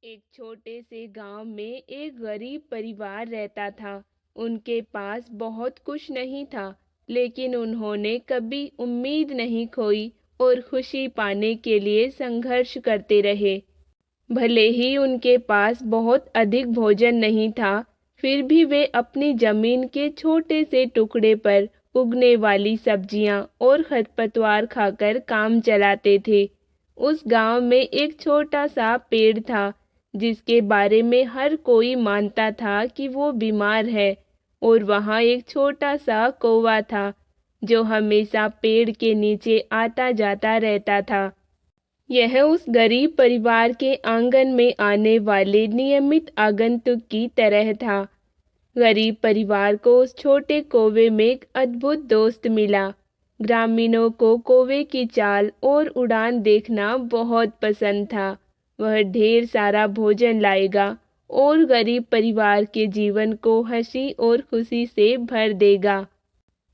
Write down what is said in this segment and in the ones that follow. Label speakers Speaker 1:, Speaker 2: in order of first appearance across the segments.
Speaker 1: एक छोटे से गांव में एक गरीब परिवार रहता था। उनके पास बहुत कुछ नहीं था, लेकिन उन्होंने कभी उम्मीद नहीं खोई और खुशी पाने के लिए संघर्ष करते रहे। भले ही उनके पास बहुत अधिक भोजन नहीं था, फिर भी वे अपनी जमीन के छोटे से टुकड़े पर उगने वाली सब्जियां और खरपतवार खाकर काम चलाते थे। उस गांव में एक छोटा सा पेड़ था, जिसके बारे में हर कोई मानता था कि वो बीमार है। और वहाँ एक छोटा सा कौवा था, जो हमेशा पेड़ के नीचे आता जाता रहता था। यह उस गरीब परिवार के आंगन में आने वाले नियमित आगंतुक की तरह था। गरीब परिवार को उस छोटे कौवे में एक अद्भुत दोस्त मिला। ग्रामीणों को कौवे की चाल और उड़ान देखना बहुत पसंद था। वह ढेर सारा भोजन लाएगा और गरीब परिवार के जीवन को हंसी और खुशी से भर देगा।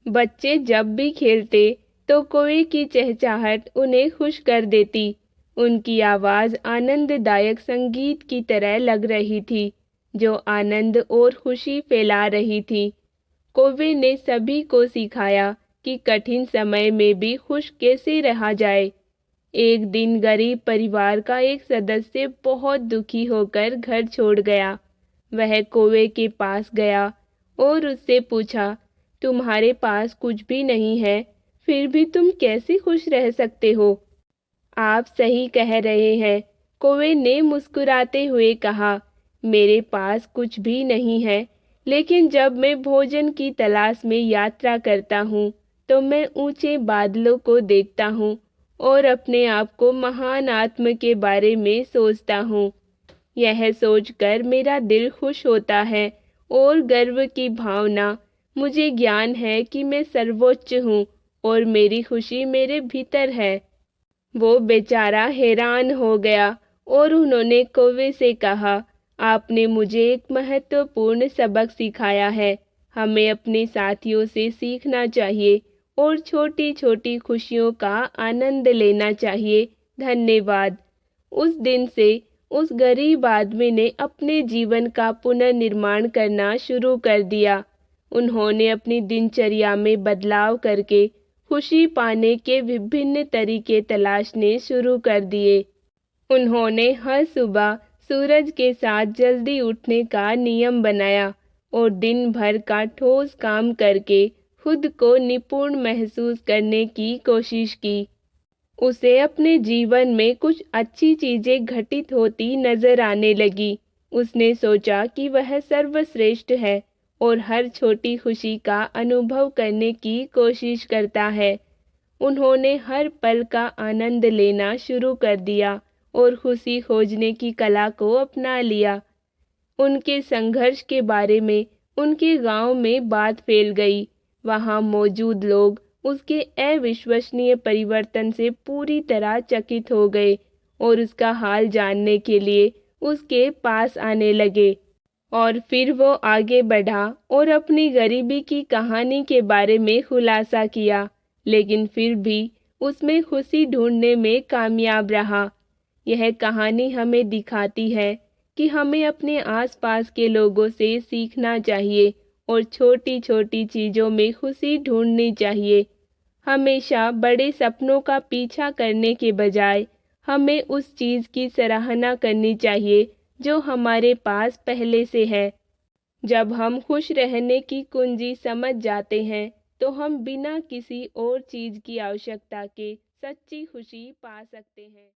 Speaker 1: बच्चे जब भी खेलते तो कौवे की चहचहाट उन्हें खुश कर देती। उनकी आवाज़ आनंददायक संगीत की तरह लग रही थी, जो आनंद और खुशी फैला रही थी। कौवे ने सभी को सिखाया कि कठिन समय में भी खुश कैसे रहा जाए। एक दिन गरीब परिवार का एक सदस्य बहुत दुखी होकर घर छोड़ गया। वह कौवे के पास गया और उससे पूछा, तुम्हारे पास कुछ भी नहीं है, फिर भी तुम कैसे खुश रह सकते हो? आप सही कह रहे हैं, कौवे ने मुस्कुराते हुए कहा। मेरे पास कुछ भी नहीं है, लेकिन जब मैं भोजन की तलाश में यात्रा करता हूँ, तो मैं ऊंचे बादलों को देखता हूँ और अपने आप को महान आत्मा के बारे में सोचता हूँ। यह सोचकर मेरा दिल खुश होता है और गर्व की भावना। मुझे ज्ञान है कि मैं सर्वोच्च हूँ और मेरी खुशी मेरे भीतर है। वो बेचारा हैरान हो गया और उन्होंने कौवे से कहा, आपने मुझे एक महत्वपूर्ण सबक सिखाया है। हमें अपने साथियों से सीखना चाहिए और छोटी छोटी खुशियों का आनंद लेना चाहिए। धन्यवाद। उस दिन से उस गरीब आदमी ने अपने जीवन का पुनर्निर्माण करना शुरू कर दिया। उन्होंने अपनी दिनचर्या में बदलाव करके खुशी पाने के विभिन्न तरीके तलाशने शुरू कर दिए। उन्होंने हर सुबह सूरज के साथ जल्दी उठने का नियम बनाया और दिन भर का ठोस काम करके खुद को निपुण महसूस करने की कोशिश की। उसे अपने जीवन में कुछ अच्छी चीजें घटित होती नजर आने लगी। उसने सोचा कि वह सर्वश्रेष्ठ है और हर छोटी खुशी का अनुभव करने की कोशिश करता है। उन्होंने हर पल का आनंद लेना शुरू कर दिया और खुशी खोजने की कला को अपना लिया। उनके संघर्ष के बारे में उनके गांव में बात फैल गई। वहां मौजूद लोग उसके अविश्वसनीय परिवर्तन से पूरी तरह चकित हो गए और उसका हाल जानने के लिए उसके पास आने लगे। और फिर वो आगे बढ़ा और अपनी गरीबी की कहानी के बारे में खुलासा किया, लेकिन फिर भी उसमें खुशी ढूंढने में कामयाब रहा। यह कहानी हमें दिखाती है कि हमें अपने आसपास के लोगों से सीखना चाहिए और छोटी छोटी चीज़ों में खुशी ढूंढनी चाहिए। हमेशा बड़े सपनों का पीछा करने के बजाय हमें उस चीज़ की सराहना करनी चाहिए जो हमारे पास पहले से है। जब हम खुश रहने की कुंजी समझ जाते हैं, तो हम बिना किसी और चीज़ की आवश्यकता के सच्ची खुशी पा सकते हैं।